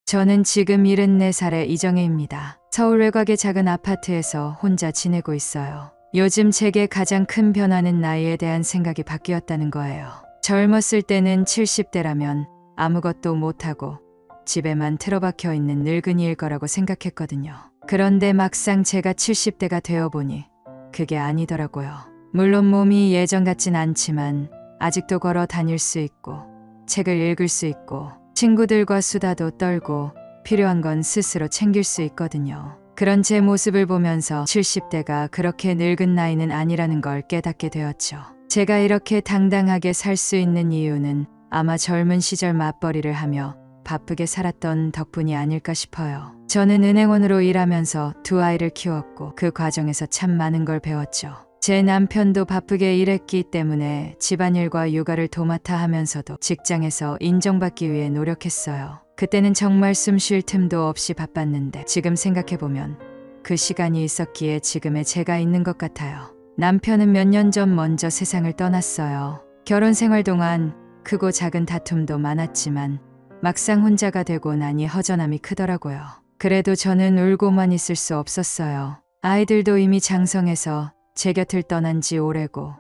저는 지금 74살의 이정혜입니다. 서울 외곽의 작은 아파트에서 혼자 지내고 있어요. 요즘 제게 가장 큰 변화는 나이에 대한 생각이 바뀌었다는 거예요. 젊었을 때는 70대라면 아무것도 못하고 집에만 틀어박혀 있는 늙은이일 거라고 생각했거든요. 그런데 막상 제가 70대가 되어보니 그게 아니더라고요. 물론 몸이 예전 같진 않지만 아직도 걸어 다닐 수 있고 책을 읽을 수 있고 친구들과 수다도 떨고 필요한 건 스스로 챙길 수 있거든요. 그런 제 모습을 보면서 70대가 그렇게 늙은 나이는 아니라는 걸 깨닫게 되었죠. 제가 이렇게 당당하게 살 수 있는 이유는 아마 젊은 시절 맞벌이를 하며 바쁘게 살았던 덕분이 아닐까 싶어요. 저는 은행원으로 일하면서 두 아이를 키웠고 그 과정에서 참 많은 걸 배웠죠. 제 남편도 바쁘게 일했기 때문에 집안일과 육아를 도맡아 하면서도 직장에서 인정받기 위해 노력했어요. 그때는 정말 숨 쉴 틈도 없이 바빴는데 지금 생각해보면 그 시간이 있었기에 지금의 제가 있는 것 같아요. 남편은 몇 년 전 먼저 세상을 떠났어요. 결혼 생활 동안 크고 작은 다툼도 많았지만 막상 혼자가 되고 나니 허전함이 크더라고요. 그래도 저는 울고만 있을 수 없었어요. 아이들도 이미 장성해서 제 곁을 떠난 지 오래고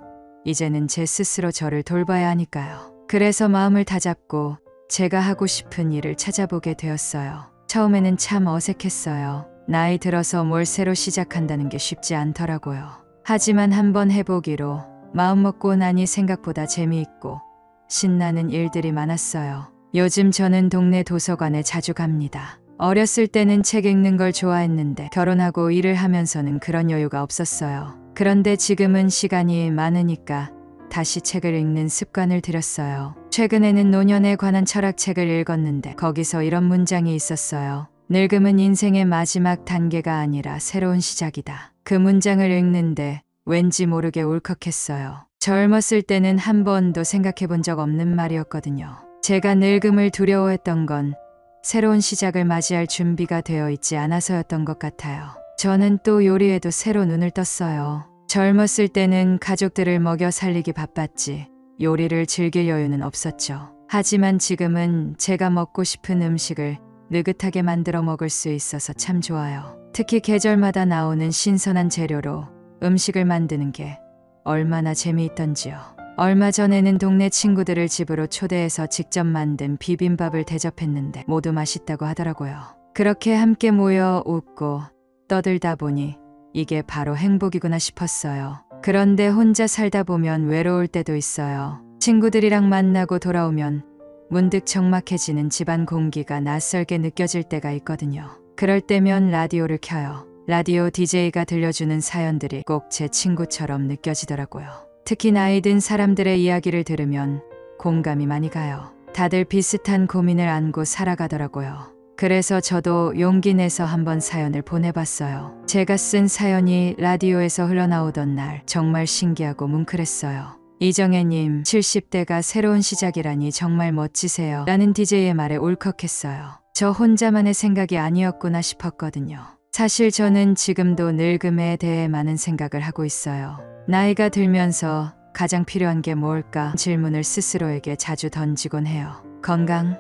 이제는 제 스스로 저를 돌봐야 하니까요. 그래서 마음을 다잡고 제가 하고 싶은 일을 찾아보게 되었어요. 처음에는 참 어색했어요. 나이 들어서 뭘 새로 시작한다는 게 쉽지 않더라고요. 하지만 한번 해보기로 마음먹고 나니 생각보다 재미있고 신나는 일들이 많았어요. 요즘 저는 동네 도서관에 자주 갑니다. 어렸을 때는 책 읽는 걸 좋아했는데 결혼하고 일을 하면서는 그런 여유가 없었어요. 그런데 지금은 시간이 많으니까 다시 책을 읽는 습관을 들였어요. 최근에는 노년에 관한 철학책을 읽었는데 거기서 이런 문장이 있었어요. 늙음은 인생의 마지막 단계가 아니라 새로운 시작이다. 그 문장을 읽는데 왠지 모르게 울컥했어요. 젊었을 때는 한 번도 생각해 본 적 없는 말이었거든요. 제가 늙음을 두려워했던 건 새로운 시작을 맞이할 준비가 되어 있지 않아서였던 것 같아요. 저는 또 요리에도 새로 눈을 떴어요. 젊었을 때는 가족들을 먹여 살리기 바빴지 요리를 즐길 여유는 없었죠. 하지만 지금은 제가 먹고 싶은 음식을 느긋하게 만들어 먹을 수 있어서 참 좋아요. 특히 계절마다 나오는 신선한 재료로 음식을 만드는 게 얼마나 재미있던지요. 얼마 전에는 동네 친구들을 집으로 초대해서 직접 만든 비빔밥을 대접했는데 모두 맛있다고 하더라고요. 그렇게 함께 모여 웃고 떠들다 보니 이게 바로 행복이구나 싶었어요. 그런데 혼자 살다 보면 외로울 때도 있어요. 친구들이랑 만나고 돌아오면 문득 적막해지는 집안 공기가 낯설게 느껴질 때가 있거든요. 그럴 때면 라디오를 켜요. 라디오 DJ가 들려주는 사연들이 꼭 제 친구처럼 느껴지더라고요. 특히 나이 든 사람들의 이야기를 들으면 공감이 많이 가요. 다들 비슷한 고민을 안고 살아가더라고요. 그래서 저도 용기 내서 한번 사연을 보내봤어요. 제가 쓴 사연이 라디오에서 흘러나오던 날 정말 신기하고 뭉클했어요. 이정혜님, 70대가 새로운 시작이라니 정말 멋지세요. 라는 DJ의 말에 울컥했어요. 저 혼자만의 생각이 아니었구나 싶었거든요. 사실 저는 지금도 늙음에 대해 많은 생각을 하고 있어요. 나이가 들면서 가장 필요한 게 뭘까 질문을 스스로에게 자주 던지곤 해요. 건강,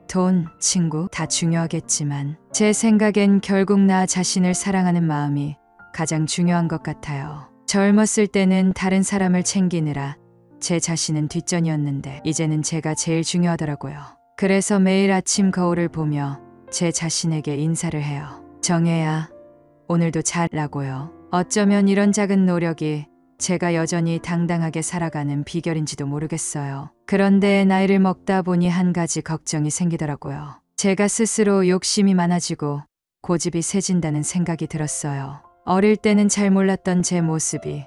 돈, 친구 다 중요하겠지만 제 생각엔 결국 나 자신을 사랑하는 마음이 가장 중요한 것 같아요. 젊었을 때는 다른 사람을 챙기느라 제 자신은 뒷전이었는데 이제는 제가 제일 중요하더라고요. 그래서 매일 아침 거울을 보며 제 자신에게 인사를 해요. 정혜야, 오늘도 잘라고요. 어쩌면 이런 작은 노력이 제가 여전히 당당하게 살아가는 비결인지도 모르겠어요. 그런데 나이를 먹다 보니 한 가지 걱정이 생기더라고요. 제가 스스로 욕심이 많아지고 고집이 세진다는 생각이 들었어요. 어릴 때는 잘 몰랐던 제 모습이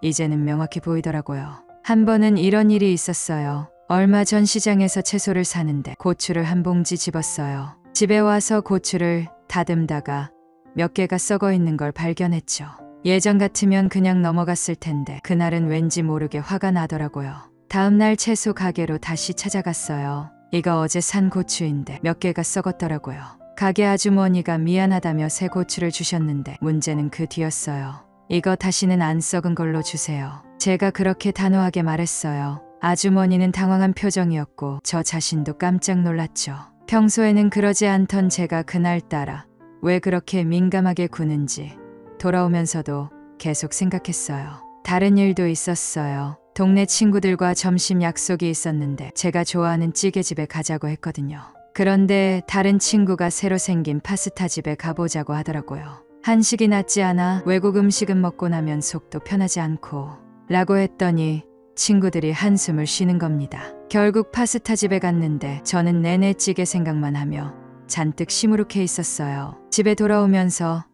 이제는 명확히 보이더라고요. 한 번은 이런 일이 있었어요. 얼마 전 시장에서 채소를 사는데 고추를 한 봉지 집었어요. 집에 와서 고추를 다듬다가 몇 개가 썩어 있는 걸 발견했죠. 예전 같으면 그냥 넘어갔을 텐데 그날은 왠지 모르게 화가 나더라고요. 다음날 채소 가게로 다시 찾아갔어요. 이거 어제 산 고추인데 몇 개가 썩었더라고요. 가게 아주머니가 미안하다며 새 고추를 주셨는데 문제는 그 뒤였어요. 이거 다시는 안 썩은 걸로 주세요. 제가 그렇게 단호하게 말했어요. 아주머니는 당황한 표정이었고 저 자신도 깜짝 놀랐죠. 평소에는 그러지 않던 제가 그날따라 왜 그렇게 민감하게 구는지 돌아오면서도 계속 생각했어요. 다른 일도 있었어요. 동네 친구들과 점심 약속이 있었는데 제가 좋아하는 찌개집에 가자고 했거든요. 그런데 다른 친구가 새로 생긴 파스타 집에 가보자고 하더라고요. 한식이 낫지 않아 외국 음식은 먹고 나면 속도 편하지 않고 라고 했더니 친구들이 한숨을 쉬는 겁니다. 결국 파스타 집에 갔는데 저는 내내 찌개 생각만 하며 잔뜩 시무룩해 있었어요. 집에 돌아오면서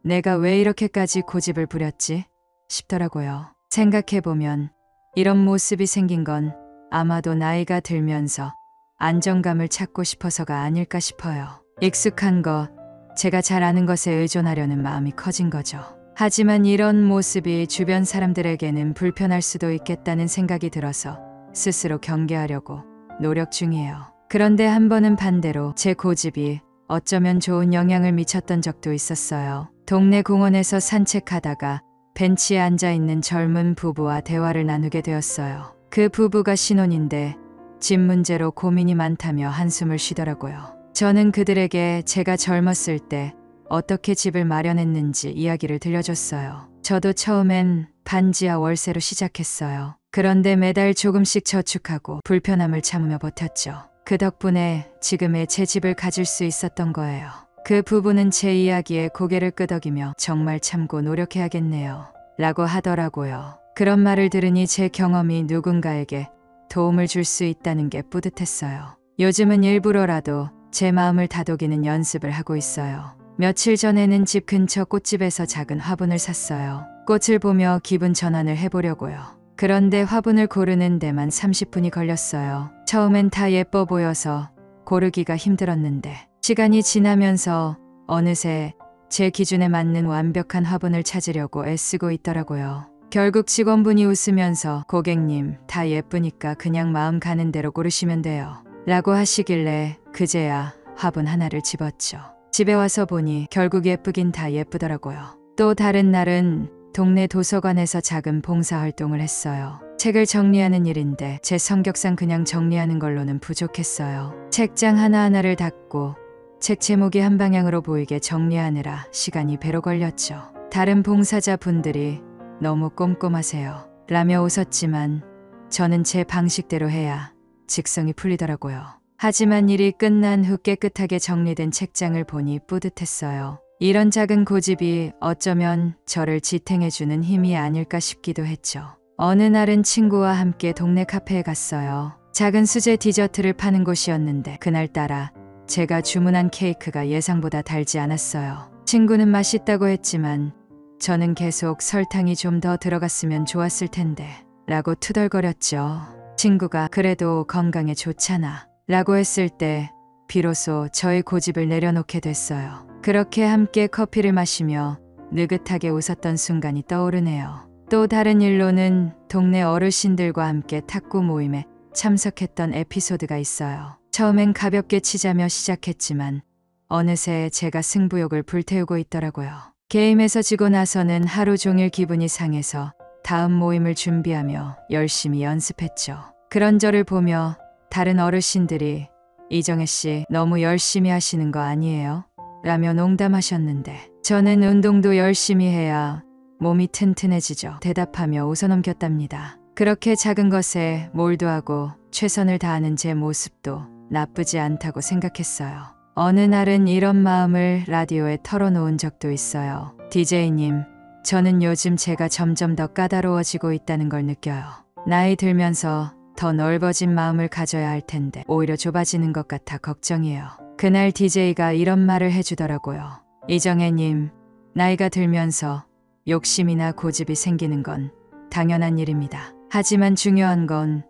내가 왜 이렇게까지 고집을 부렸지 싶더라고요. 생각해보면 이런 모습이 생긴 건 아마도 나이가 들면서 안정감을 찾고 싶어서가 아닐까 싶어요. 익숙한 것, 제가 잘 아는 것에 의존하려는 마음이 커진 거죠. 하지만 이런 모습이 주변 사람들에게는 불편할 수도 있겠다는 생각이 들어서 스스로 경계하려고 노력 중이에요. 그런데 한 번은 반대로 제 고집이 어쩌면 좋은 영향을 미쳤던 적도 있었어요. 동네 공원에서 산책하다가 벤치에 앉아있는 젊은 부부와 대화를 나누게 되었어요. 그 부부가 신혼인데 집 문제로 고민이 많다며 한숨을 쉬더라고요. 저는 그들에게 제가 젊었을 때 어떻게 집을 마련했는지 이야기를 들려줬어요. 저도 처음엔 반지하 월세로 시작했어요. 그런데 매달 조금씩 저축하고 불편함을 참으며 버텼죠. 그 덕분에 지금의 제 집을 가질 수 있었던 거예요. 그 부부는 제 이야기에 고개를 끄덕이며 정말 참고 노력해야겠네요 라고 하더라고요. 그런 말을 들으니 제 경험이 누군가에게 도움을 줄 수 있다는 게 뿌듯했어요. 요즘은 일부러라도 제 마음을 다독이는 연습을 하고 있어요. 며칠 전에는 집 근처 꽃집에서 작은 화분을 샀어요. 꽃을 보며 기분 전환을 해보려고요. 그런데 화분을 고르는 데만 30분이 걸렸어요. 처음엔 다 예뻐 보여서 고르기가 힘들었는데 시간이 지나면서 어느새 제 기준에 맞는 완벽한 화분을 찾으려고 애쓰고 있더라고요. 결국 직원분이 웃으면서 고객님, 다 예쁘니까 그냥 마음 가는 대로 고르시면 돼요 라고 하시길래 그제야 화분 하나를 집었죠. 집에 와서 보니 결국 예쁘긴 다 예쁘더라고요. 또 다른 날은 동네 도서관에서 작은 봉사활동을 했어요. 책을 정리하는 일인데 제 성격상 그냥 정리하는 걸로는 부족했어요. 책장 하나하나를 닫고 책 제목이 한 방향으로 보이게 정리하느라 시간이 배로 걸렸죠. 다른 봉사자분들이 너무 꼼꼼하세요 라며 웃었지만 저는 제 방식대로 해야 직성이 풀리더라고요. 하지만 일이 끝난 후 깨끗하게 정리된 책장을 보니 뿌듯했어요. 이런 작은 고집이 어쩌면 저를 지탱해주는 힘이 아닐까 싶기도 했죠. 어느 날은 친구와 함께 동네 카페에 갔어요. 작은 수제 디저트를 파는 곳이었는데 그날따라 제가 주문한 케이크가 예상보다 달지 않았어요. 친구는 맛있다고 했지만 저는 계속 설탕이 좀 더 들어갔으면 좋았을 텐데 라고 투덜거렸죠. 친구가 그래도 건강에 좋잖아 라고 했을 때 비로소 저의 고집을 내려놓게 됐어요. 그렇게 함께 커피를 마시며 느긋하게 웃었던 순간이 떠오르네요. 또 다른 일로는 동네 어르신들과 함께 탁구 모임에 참석했던 에피소드가 있어요. 처음엔 가볍게 치자며 시작했지만 어느새 제가 승부욕을 불태우고 있더라고요. 게임에서 지고 나서는 하루 종일 기분이 상해서 다음 모임을 준비하며 열심히 연습했죠. 그런 저를 보며 다른 어르신들이 이정혜 씨 너무 열심히 하시는 거 아니에요? 라며 농담하셨는데 저는 운동도 열심히 해야 몸이 튼튼해지죠. 대답하며 웃어넘겼답니다. 그렇게 작은 것에 몰두하고 최선을 다하는 제 모습도 나쁘지 않다고 생각했어요. 어느 날은 이런 마음을 라디오에 털어놓은 적도 있어요. DJ님, 저는 요즘 제가 점점 더 까다로워지고 있다는 걸 느껴요. 나이 들면서 더 넓어진 마음을 가져야 할 텐데 오히려 좁아지는 것 같아 걱정이에요. 그날 DJ가 이런 말을 해주더라고요. 이정혜님, 나이가 들면서 욕심이나 고집이 생기는 건 당연한 일입니다. 하지만 중요한 건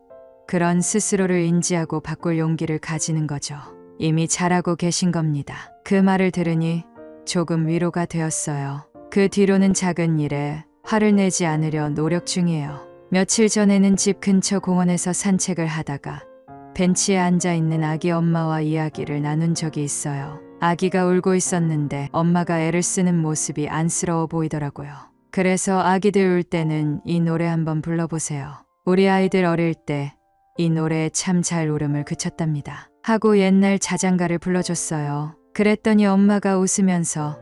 그런 스스로를 인지하고 바꿀 용기를 가지는 거죠. 이미 잘하고 계신 겁니다. 그 말을 들으니 조금 위로가 되었어요. 그 뒤로는 작은 일에 화를 내지 않으려 노력 중이에요. 며칠 전에는 집 근처 공원에서 산책을 하다가 벤치에 앉아있는 아기 엄마와 이야기를 나눈 적이 있어요. 아기가 울고 있었는데 엄마가 애를 쓰는 모습이 안쓰러워 보이더라고요. 그래서 아기들 울 때는 이 노래 한번 불러보세요. 우리 아이들 어릴 때 이 노래에 참 잘 울음을 그쳤답니다. 하고 옛날 자장가를 불러줬어요. 그랬더니 엄마가 웃으면서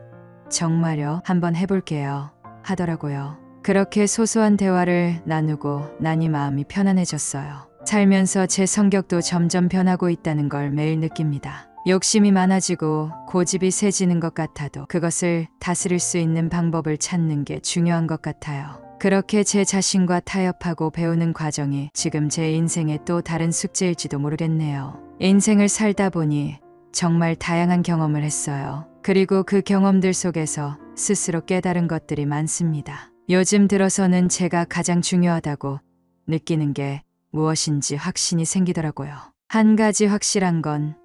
정말요? 한번 해볼게요. 하더라고요. 그렇게 소소한 대화를 나누고 나니 마음이 편안해졌어요. 살면서 제 성격도 점점 변하고 있다는 걸 매일 느낍니다. 욕심이 많아지고 고집이 세지는 것 같아도 그것을 다스릴 수 있는 방법을 찾는 게 중요한 것 같아요. 그렇게 제 자신과 타협하고 배우는 과정이 지금 제 인생의 또 다른 숙제일지도 모르겠네요. 인생을 살다 보니 정말 다양한 경험을 했어요. 그리고 그 경험들 속에서 스스로 깨달은 것들이 많습니다. 요즘 들어서는 제가 가장 중요하다고 느끼는 게 무엇인지 확신이 생기더라고요. 한 가지 확실한 건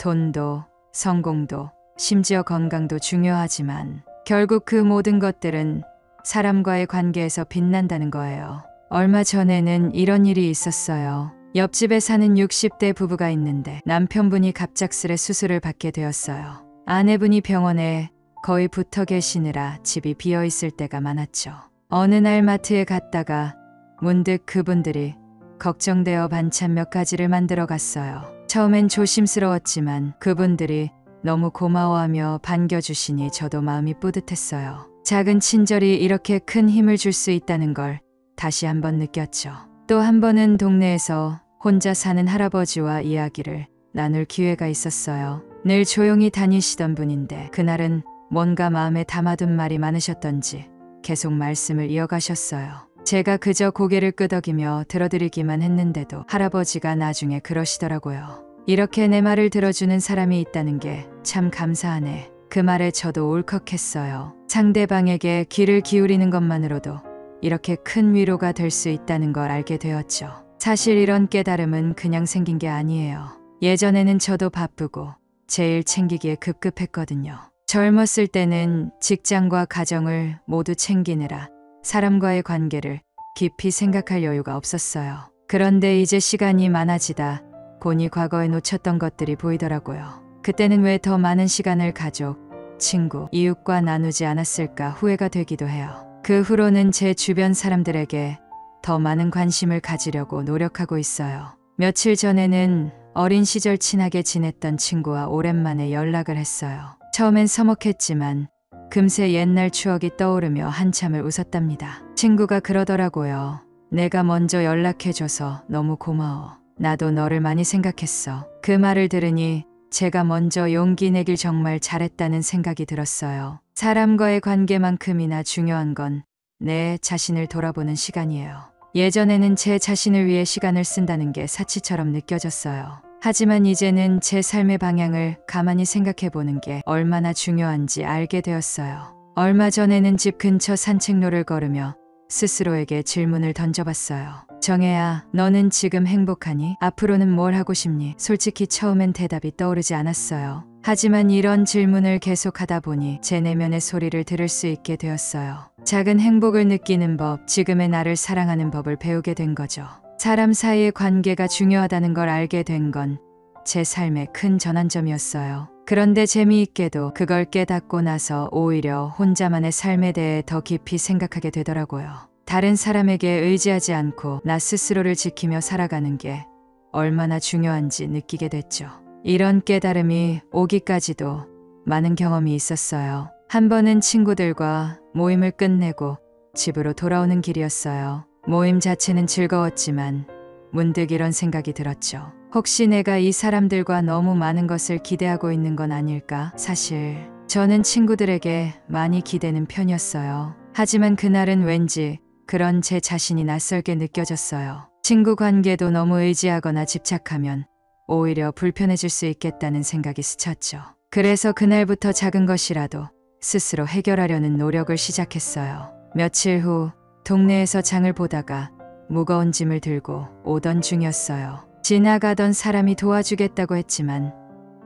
돈도, 성공도, 심지어 건강도 중요하지만 결국 그 모든 것들은 사람과의 관계에서 빛난다는 거예요. 얼마 전에는 이런 일이 있었어요. 옆집에 사는 60대 부부가 있는데 남편분이 갑작스레 수술을 받게 되었어요. 아내분이 병원에 거의 붙어 계시느라 집이 비어 있을 때가 많았죠. 어느 날 마트에 갔다가 문득 그분들이 걱정되어 반찬 몇 가지를 만들어 갔어요. 처음엔 조심스러웠지만 그분들이 너무 고마워하며 반겨주시니 저도 마음이 뿌듯했어요. 작은 친절이 이렇게 큰 힘을 줄 수 있다는 걸 다시 한번 느꼈죠. 또 한 번은 동네에서 혼자 사는 할아버지와 이야기를 나눌 기회가 있었어요. 늘 조용히 다니시던 분인데 그날은 뭔가 마음에 담아둔 말이 많으셨던지 계속 말씀을 이어가셨어요. 제가 그저 고개를 끄덕이며 들어드리기만 했는데도 할아버지가 나중에 그러시더라고요. 이렇게 내 말을 들어주는 사람이 있다는 게 참 감사하네. 그 말에 저도 울컥했어요. 상대방에게 귀를 기울이는 것만으로도 이렇게 큰 위로가 될 수 있다는 걸 알게 되었죠. 사실 이런 깨달음은 그냥 생긴 게 아니에요. 예전에는 저도 바쁘고 제일 챙기기에 급급했거든요. 젊었을 때는 직장과 가정을 모두 챙기느라 사람과의 관계를 깊이 생각할 여유가 없었어요. 그런데 이제 시간이 많아지다 보니 과거에 놓쳤던 것들이 보이더라고요. 그때는 왜 더 많은 시간을 가족, 친구, 이웃과 나누지 않았을까 후회가 되기도 해요. 그 후로는 제 주변 사람들에게 더 많은 관심을 가지려고 노력하고 있어요. 며칠 전에는 어린 시절 친하게 지냈던 친구와 오랜만에 연락을 했어요. 처음엔 서먹했지만 금세 옛날 추억이 떠오르며 한참을 웃었답니다. 친구가 그러더라고요. 내가 먼저 연락해줘서 너무 고마워. 나도 너를 많이 생각했어. 그 말을 들으니 제가 먼저 용기 내길 정말 잘했다는 생각이 들었어요. 사람과의 관계만큼이나 중요한 건 내 자신을 돌아보는 시간이에요. 예전에는 제 자신을 위해 시간을 쓴다는 게 사치처럼 느껴졌어요. 하지만 이제는 제 삶의 방향을 가만히 생각해 보는 게 얼마나 중요한지 알게 되었어요. 얼마 전에는 집 근처 산책로를 걸으며 스스로에게 질문을 던져봤어요. 정혜야, 너는 지금 행복하니? 앞으로는 뭘 하고 싶니? 솔직히 처음엔 대답이 떠오르지 않았어요. 하지만 이런 질문을 계속하다 보니 제 내면의 소리를 들을 수 있게 되었어요. 작은 행복을 느끼는 법, 지금의 나를 사랑하는 법을 배우게 된 거죠. 사람 사이의 관계가 중요하다는 걸 알게 된 건 제 삶의 큰 전환점이었어요. 그런데 재미있게도 그걸 깨닫고 나서 오히려 혼자만의 삶에 대해 더 깊이 생각하게 되더라고요. 다른 사람에게 의지하지 않고 나 스스로를 지키며 살아가는 게 얼마나 중요한지 느끼게 됐죠. 이런 깨달음이 오기까지도 많은 경험이 있었어요. 한 번은 친구들과 모임을 끝내고 집으로 돌아오는 길이었어요. 모임 자체는 즐거웠지만 문득 이런 생각이 들었죠. 혹시 내가 이 사람들과 너무 많은 것을 기대하고 있는 건 아닐까? 사실 저는 친구들에게 많이 기대는 편이었어요. 하지만 그날은 왠지 그런 제 자신이 낯설게 느껴졌어요. 친구 관계도 너무 의지하거나 집착하면 오히려 불편해질 수 있겠다는 생각이 스쳤죠. 그래서 그날부터 작은 것이라도 스스로 해결하려는 노력을 시작했어요. 며칠 후 동네에서 장을 보다가 무거운 짐을 들고 오던 중이었어요. 지나가던 사람이 도와주겠다고 했지만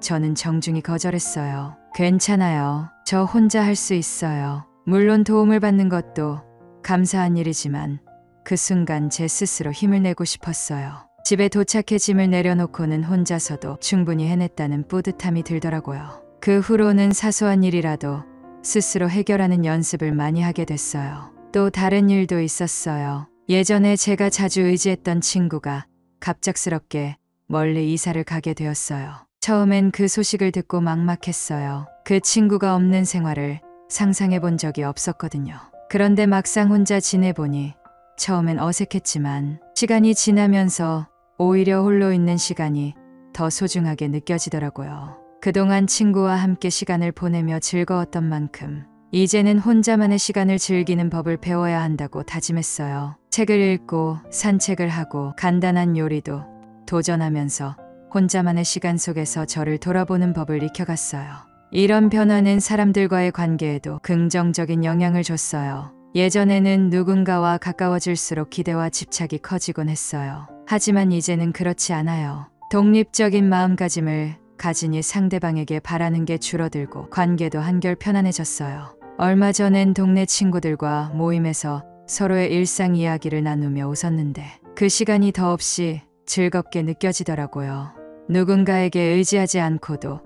저는 정중히 거절했어요. 괜찮아요. 저 혼자 할 수 있어요. 물론 도움을 받는 것도 감사한 일이지만 그 순간 제 스스로 힘을 내고 싶었어요. 집에 도착해 짐을 내려놓고는 혼자서도 충분히 해냈다는 뿌듯함이 들더라고요. 그 후로는 사소한 일이라도 스스로 해결하는 연습을 많이 하게 됐어요. 또 다른 일도 있었어요. 예전에 제가 자주 의지했던 친구가 갑작스럽게 멀리 이사를 가게 되었어요. 처음엔 그 소식을 듣고 막막했어요. 그 친구가 없는 생활을 상상해 본 적이 없었거든요. 그런데 막상 혼자 지내보니 처음엔 어색했지만 시간이 지나면서 오히려 홀로 있는 시간이 더 소중하게 느껴지더라고요. 그동안 친구와 함께 시간을 보내며 즐거웠던 만큼 이제는 혼자만의 시간을 즐기는 법을 배워야 한다고 다짐했어요. 책을 읽고 산책을 하고 간단한 요리도 도전하면서 혼자만의 시간 속에서 저를 돌아보는 법을 익혀갔어요. 이런 변화는 사람들과의 관계에도 긍정적인 영향을 줬어요. 예전에는 누군가와 가까워질수록 기대와 집착이 커지곤 했어요. 하지만 이제는 그렇지 않아요. 독립적인 마음가짐을 가지니 상대방에게 바라는 게 줄어들고 관계도 한결 편안해졌어요. 얼마 전엔 동네 친구들과 모임에서 서로의 일상 이야기를 나누며 웃었는데 그 시간이 더없이 즐겁게 느껴지더라고요. 누군가에게 의지하지 않고도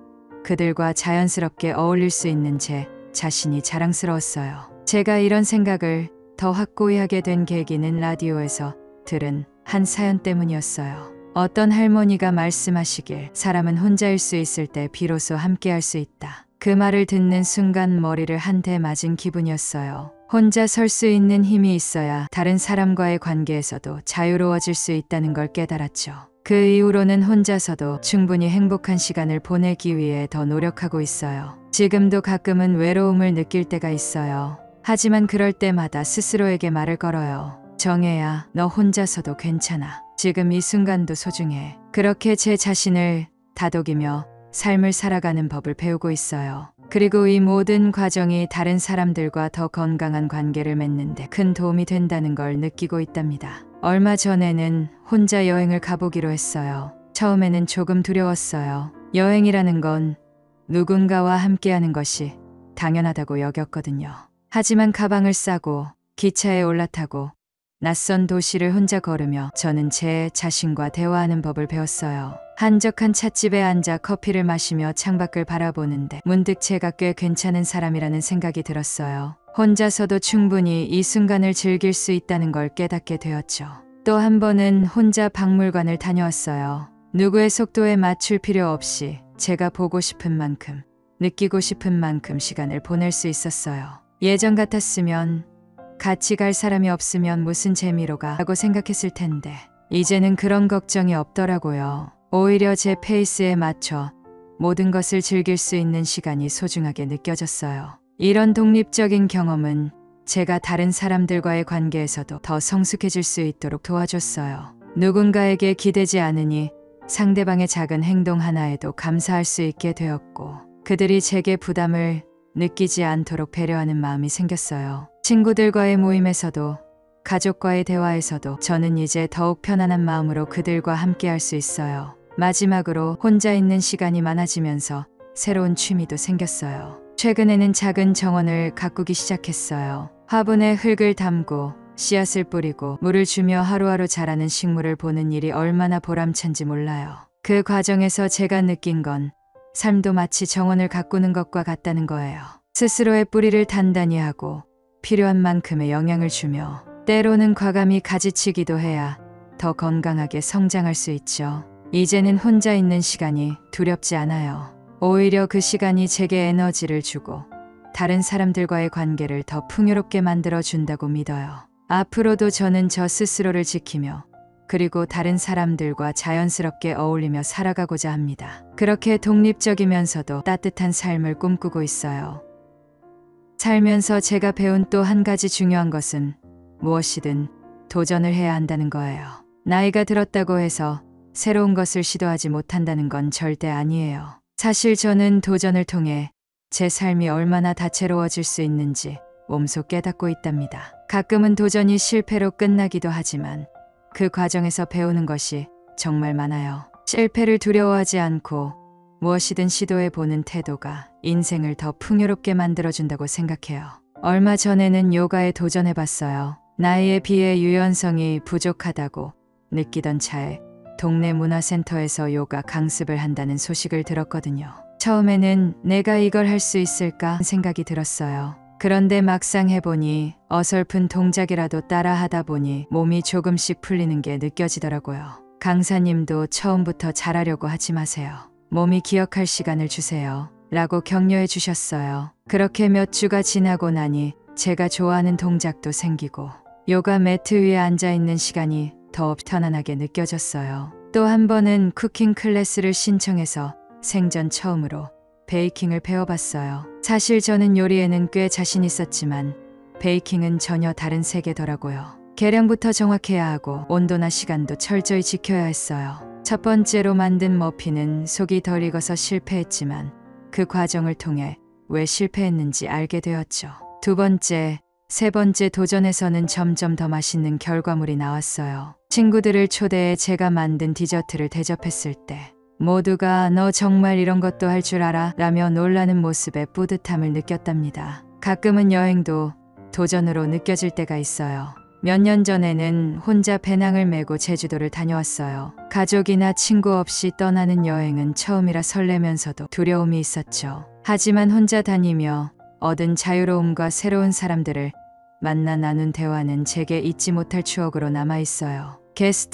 그들과 자연스럽게 어울릴 수 있는 제 자신이 자랑스러웠어요. 제가 이런 생각을 더 확고히 하게 된 계기는 라디오에서 들은 한 사연 때문이었어요. 어떤 할머니가 말씀하시길 사람은 혼자일 수 있을 때 비로소 함께할 수 있다. 그 말을 듣는 순간 머리를 한 대 맞은 기분이었어요. 혼자 설 수 있는 힘이 있어야 다른 사람과의 관계에서도 자유로워질 수 있다는 걸 깨달았죠. 그 이후로는 혼자서도 충분히 행복한 시간을 보내기 위해 더 노력하고 있어요. 지금도 가끔은 외로움을 느낄 때가 있어요. 하지만 그럴 때마다 스스로에게 말을 걸어요. 정혜야, 너 혼자서도 괜찮아. 지금 이 순간도 소중해. 그렇게 제 자신을 다독이며 삶을 살아가는 법을 배우고 있어요. 그리고 이 모든 과정이 다른 사람들과 더 건강한 관계를 맺는데 큰 도움이 된다는 걸 느끼고 있답니다. 얼마 전에는 혼자 여행을 가보기로 했어요. 처음에는 조금 두려웠어요. 여행이라는 건 누군가와 함께하는 것이 당연하다고 여겼거든요. 하지만 가방을 싸고 기차에 올라타고 낯선 도시를 혼자 걸으며 저는 제 자신과 대화하는 법을 배웠어요. 한적한 찻집에 앉아 커피를 마시며 창밖을 바라보는데 문득 제가 꽤 괜찮은 사람이라는 생각이 들었어요. 혼자서도 충분히 이 순간을 즐길 수 있다는 걸 깨닫게 되었죠. 또 한 번은 혼자 박물관을 다녀왔어요. 누구의 속도에 맞출 필요 없이 제가 보고 싶은 만큼, 느끼고 싶은 만큼 시간을 보낼 수 있었어요. 예전 같았으면 같이 갈 사람이 없으면 무슨 재미로 가 라고 생각했을 텐데 이제는 그런 걱정이 없더라고요. 오히려 제 페이스에 맞춰 모든 것을 즐길 수 있는 시간이 소중하게 느껴졌어요. 이런 독립적인 경험은 제가 다른 사람들과의 관계에서도 더 성숙해질 수 있도록 도와줬어요. 누군가에게 기대지 않으니 상대방의 작은 행동 하나에도 감사할 수 있게 되었고 그들이 제게 부담을 느끼지 않도록 배려하는 마음이 생겼어요. 친구들과의 모임에서도 가족과의 대화에서도 저는 이제 더욱 편안한 마음으로 그들과 함께 할 수 있어요. 마지막으로 혼자 있는 시간이 많아지면서 새로운 취미도 생겼어요. 최근에는 작은 정원을 가꾸기 시작했어요. 화분에 흙을 담고 씨앗을 뿌리고 물을 주며 하루하루 자라는 식물을 보는 일이 얼마나 보람찬지 몰라요. 그 과정에서 제가 느낀 건 삶도 마치 정원을 가꾸는 것과 같다는 거예요. 스스로의 뿌리를 단단히 하고 필요한 만큼의 영향을 주며 때로는 과감히 가지치기도 해야 더 건강하게 성장할 수 있죠. 이제는 혼자 있는 시간이 두렵지 않아요. 오히려 그 시간이 제게 에너지를 주고 다른 사람들과의 관계를 더 풍요롭게 만들어 준다고 믿어요. 앞으로도 저는 저 스스로를 지키며 그리고 다른 사람들과 자연스럽게 어울리며 살아가고자 합니다. 그렇게 독립적이면서도 따뜻한 삶을 꿈꾸고 있어요. 살면서 제가 배운 또 한 가지 중요한 것은 무엇이든 도전을 해야 한다는 거예요. 나이가 들었다고 해서 새로운 것을 시도하지 못한다는 건 절대 아니에요. 사실 저는 도전을 통해 제 삶이 얼마나 다채로워질 수 있는지 몸소 깨닫고 있답니다. 가끔은 도전이 실패로 끝나기도 하지만 그 과정에서 배우는 것이 정말 많아요. 실패를 두려워하지 않고 무엇이든 시도해보는 태도가 인생을 더 풍요롭게 만들어준다고 생각해요. 얼마 전에는 요가에 도전해봤어요. 나이에 비해 유연성이 부족하다고 느끼던 차에 동네 문화센터에서 요가 강습을 한다는 소식을 들었거든요. 처음에는 내가 이걸 할 수 있을까 생각이 들었어요. 그런데 막상 해보니 어설픈 동작이라도 따라 하다 보니 몸이 조금씩 풀리는 게 느껴지더라고요. 강사님도 처음부터 잘하려고 하지 마세요. 몸이 기억할 시간을 주세요. 라고 격려해 주셨어요. 그렇게 몇 주가 지나고 나니 제가 좋아하는 동작도 생기고 요가 매트 위에 앉아 있는 시간이 더 편안하게 느껴졌어요. 또 한 번은 쿠킹 클래스를 신청해서 생전 처음으로 베이킹을 배워봤어요. 사실 저는 요리에는 꽤 자신 있었지만 베이킹은 전혀 다른 세계더라고요. 계량부터 정확해야 하고 온도나 시간도 철저히 지켜야 했어요. 첫 번째로 만든 머핀은 속이 덜 익어서 실패했지만 그 과정을 통해 왜 실패했는지 알게 되었죠. 두 번째, 세 번째 도전에서는 점점 더 맛있는 결과물이 나왔어요. 친구들을 초대해 제가 만든 디저트를 대접했을 때 모두가 너 정말 이런 것도 할 줄 알아? 라며 놀라는 모습에 뿌듯함을 느꼈답니다. 가끔은 여행도 도전으로 느껴질 때가 있어요. 몇 년 전에는 혼자 배낭을 메고 제주도를 다녀왔어요. 가족이나 친구 없이 떠나는 여행은 처음이라 설레면서도 두려움이 있었죠. 하지만 혼자 다니며 얻은 자유로움과 새로운 사람들을 만나 나눈 대화는 제게 잊지 못할 추억으로 남아있어요.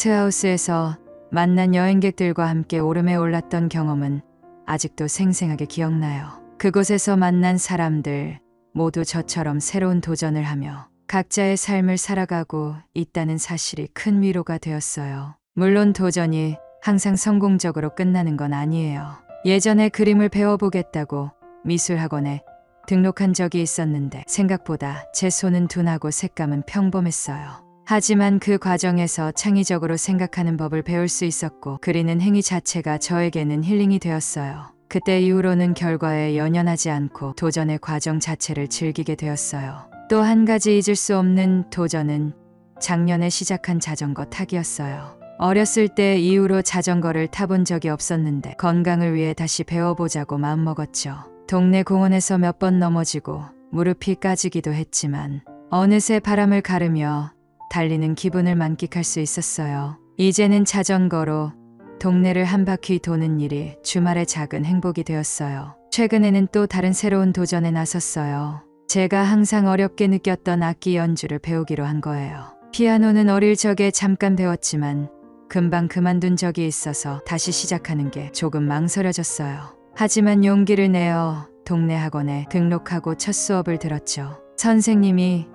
게스트하우스에서 만난 여행객들과 함께 오름에 올랐던 경험은 아직도 생생하게 기억나요. 그곳에서 만난 사람들 모두 저처럼 새로운 도전을 하며 각자의 삶을 살아가고 있다는 사실이 큰 위로가 되었어요. 물론 도전이 항상 성공적으로 끝나는 건 아니에요. 예전에 그림을 배워보겠다고 미술학원에 등록한 적이 있었는데 생각보다 제 손은 둔하고 색감은 평범했어요. 하지만 그 과정에서 창의적으로 생각하는 법을 배울 수 있었고 그리는 행위 자체가 저에게는 힐링이 되었어요. 그때 이후로는 결과에 연연하지 않고 도전의 과정 자체를 즐기게 되었어요. 또 한 가지 잊을 수 없는 도전은 작년에 시작한 자전거 타기였어요. 어렸을 때 이후로 자전거를 타본 적이 없었는데 건강을 위해 다시 배워보자고 마음먹었죠. 동네 공원에서 몇 번 넘어지고 무릎이 까지기도 했지만 어느새 바람을 가르며 달리는 기분을 만끽할 수 있었어요. 이제는 자전거로 동네를 한 바퀴 도는 일이 주말의 작은 행복이 되었어요. 최근에는 또 다른 새로운 도전에 나섰어요. 제가 항상 어렵게 느꼈던 악기 연주를 배우기로 한 거예요. 피아노는 어릴 적에 잠깐 배웠지만 금방 그만둔 적이 있어서 다시 시작하는 게 조금 망설여졌어요. 하지만 용기를 내어 동네 학원에 등록하고 첫 수업을 들었죠. 선생님이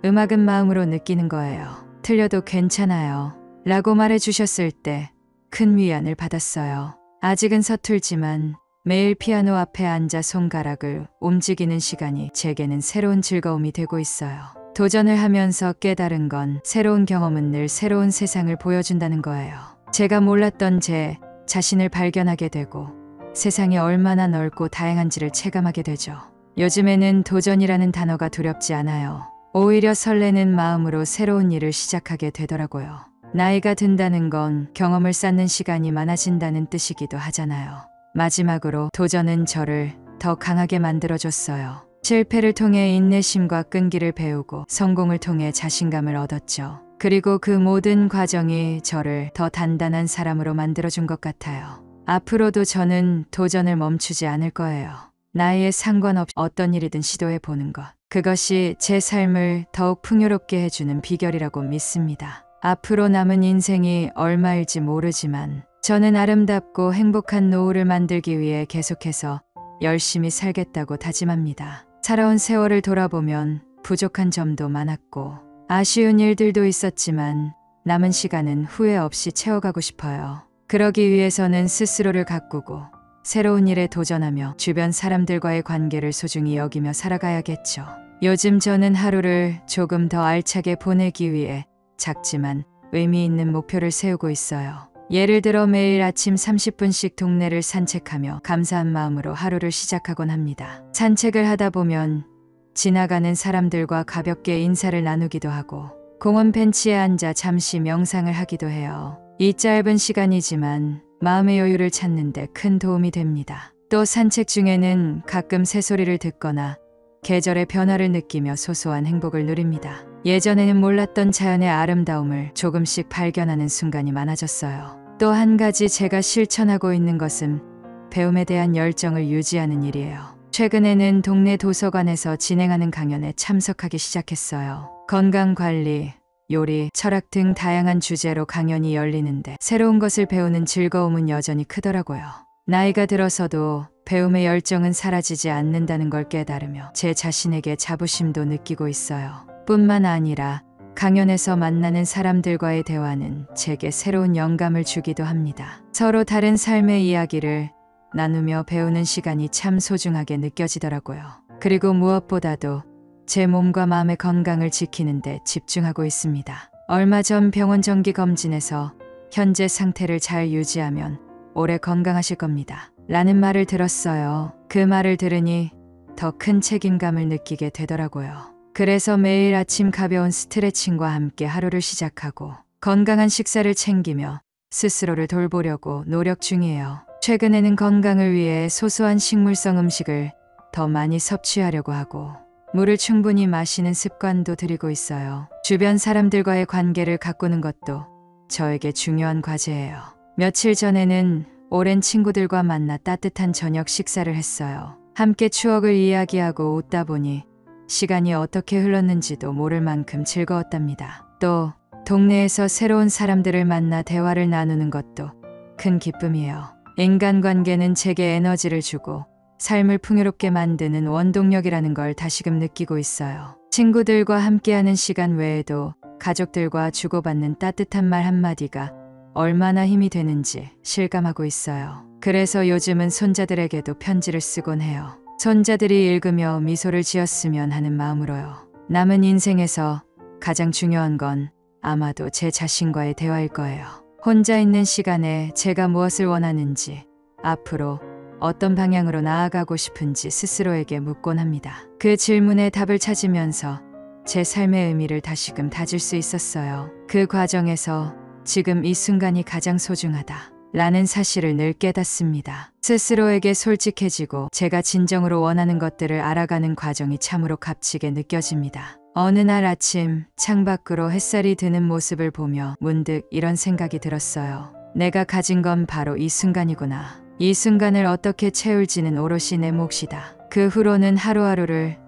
음악은 마음으로 느끼는 거예요. 틀려도 괜찮아요. 라고 말해주셨을 때 큰 위안을 받았어요. 아직은 서툴지만 매일 피아노 앞에 앉아 손가락을 움직이는 시간이 제게는 새로운 즐거움이 되고 있어요. 도전을 하면서 깨달은 건 새로운 경험은 늘 새로운 세상을 보여준다는 거예요. 제가 몰랐던 제 자신을 발견하게 되고 세상이 얼마나 넓고 다양한지를 체감하게 되죠. 요즘에는 도전이라는 단어가 두렵지 않아요. 오히려 설레는 마음으로 새로운 일을 시작하게 되더라고요. 나이가 든다는 건 경험을 쌓는 시간이 많아진다는 뜻이기도 하잖아요. 마지막으로 도전은 저를 더 강하게 만들어줬어요. 실패를 통해 인내심과 끈기를 배우고 성공을 통해 자신감을 얻었죠. 그리고 그 모든 과정이 저를 더 단단한 사람으로 만들어준 것 같아요. 앞으로도 저는 도전을 멈추지 않을 거예요. 나이에 상관없이 어떤 일이든 시도해보는 것. 그것이 제 삶을 더욱 풍요롭게 해주는 비결이라고 믿습니다. 앞으로 남은 인생이 얼마일지 모르지만 저는 아름답고 행복한 노후를 만들기 위해 계속해서 열심히 살겠다고 다짐합니다. 살아온 세월을 돌아보면 부족한 점도 많았고 아쉬운 일들도 있었지만 남은 시간은 후회 없이 채워가고 싶어요. 그러기 위해서는 스스로를 가꾸고 새로운 일에 도전하며 주변 사람들과의 관계를 소중히 여기며 살아가야겠죠. 요즘 저는 하루를 조금 더 알차게 보내기 위해 작지만 의미 있는 목표를 세우고 있어요. 예를 들어 매일 아침 30분씩 동네를 산책하며 감사한 마음으로 하루를 시작하곤 합니다. 산책을 하다 보면 지나가는 사람들과 가볍게 인사를 나누기도 하고 공원 벤치에 앉아 잠시 명상을 하기도 해요. 이 짧은 시간이지만 마음의 여유를 찾는 데 큰 도움이 됩니다. 또 산책 중에는 가끔 새소리를 듣거나 계절의 변화를 느끼며 소소한 행복을 누립니다. 예전에는 몰랐던 자연의 아름다움을 조금씩 발견하는 순간이 많아졌어요. 또 한 가지 제가 실천하고 있는 것은 배움에 대한 열정을 유지하는 일이에요. 최근에는 동네 도서관에서 진행하는 강연에 참석하기 시작했어요. 건강관리, 요리, 철학 등 다양한 주제로 강연이 열리는데 새로운 것을 배우는 즐거움은 여전히 크더라고요. 나이가 들어서도 배움의 열정은 사라지지 않는다는 걸 깨달으며 제 자신에게 자부심도 느끼고 있어요. 뿐만 아니라 강연에서 만나는 사람들과의 대화는 제게 새로운 영감을 주기도 합니다. 서로 다른 삶의 이야기를 나누며 배우는 시간이 참 소중하게 느껴지더라고요. 그리고 무엇보다도 제 몸과 마음의 건강을 지키는 데 집중하고 있습니다. 얼마 전 병원 정기 검진에서 현재 상태를 잘 유지하면 오래 건강하실 겁니다. 라는 말을 들었어요. 그 말을 들으니 더 큰 책임감을 느끼게 되더라고요. 그래서 매일 아침 가벼운 스트레칭과 함께 하루를 시작하고 건강한 식사를 챙기며 스스로를 돌보려고 노력 중이에요. 최근에는 건강을 위해 소소한 식물성 음식을 더 많이 섭취하려고 하고 물을 충분히 마시는 습관도 들이고 있어요. 주변 사람들과의 관계를 가꾸는 것도 저에게 중요한 과제예요. 며칠 전에는 오랜 친구들과 만나 따뜻한 저녁 식사를 했어요. 함께 추억을 이야기하고 웃다 보니 시간이 어떻게 흘렀는지도 모를 만큼 즐거웠답니다. 또 동네에서 새로운 사람들을 만나 대화를 나누는 것도 큰 기쁨이에요. 인간관계는 제게 에너지를 주고 삶을 풍요롭게 만드는 원동력이라는 걸 다시금 느끼고 있어요. 친구들과 함께하는 시간 외에도 가족들과 주고받는 따뜻한 말 한마디가 얼마나 힘이 되는지 실감하고 있어요. 그래서 요즘은 손자들에게도 편지를 쓰곤 해요. 손자들이 읽으며 미소를 지었으면 하는 마음으로요. 남은 인생에서 가장 중요한 건 아마도 제 자신과의 대화일 거예요. 혼자 있는 시간에 제가 무엇을 원하는지, 앞으로 어떤 방향으로 나아가고 싶은지 스스로에게 묻곤 합니다. 그 질문에 답을 찾으면서 제 삶의 의미를 다시금 다질 수 있었어요. 그 과정에서 지금 이 순간이 가장 소중하다 라는 사실을 늘 깨닫습니다. 스스로에게 솔직해지고 제가 진정으로 원하는 것들을 알아가는 과정이 참으로 값지게 느껴집니다. 어느 날 아침 창밖으로 햇살이 드는 모습을 보며 문득 이런 생각이 들었어요. 내가 가진 건 바로 이 순간이구나. 이 순간을 어떻게 채울지는 오롯이 내 몫이다. 그 후로는 하루하루를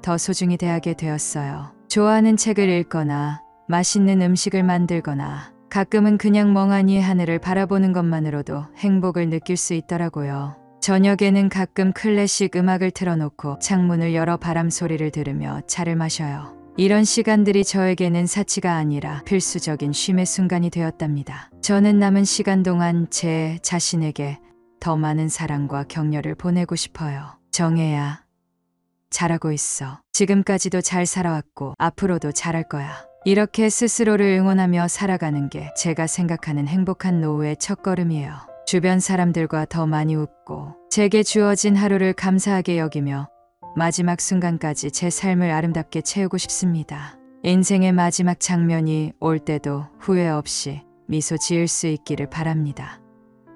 더 소중히 대하게 되었어요. 좋아하는 책을 읽거나 맛있는 음식을 만들거나 가끔은 그냥 멍하니 하늘을 바라보는 것만으로도 행복을 느낄 수 있더라고요. 저녁에는 가끔 클래식 음악을 틀어놓고 창문을 열어 바람 소리를 들으며 차를 마셔요. 이런 시간들이 저에게는 사치가 아니라 필수적인 쉼의 순간이 되었답니다. 저는 남은 시간 동안 제 자신에게 더 많은 사랑과 격려를 보내고 싶어요. 정혜야, 잘하고 있어. 지금까지도 잘 살아왔고 앞으로도 잘할 거야. 이렇게 스스로를 응원하며 살아가는 게 제가 생각하는 행복한 노후의 첫걸음이에요. 주변 사람들과 더 많이 웃고 제게 주어진 하루를 감사하게 여기며 마지막 순간까지 제 삶을 아름답게 채우고 싶습니다. 인생의 마지막 장면이 올 때도 후회 없이 미소 지을 수 있기를 바랍니다.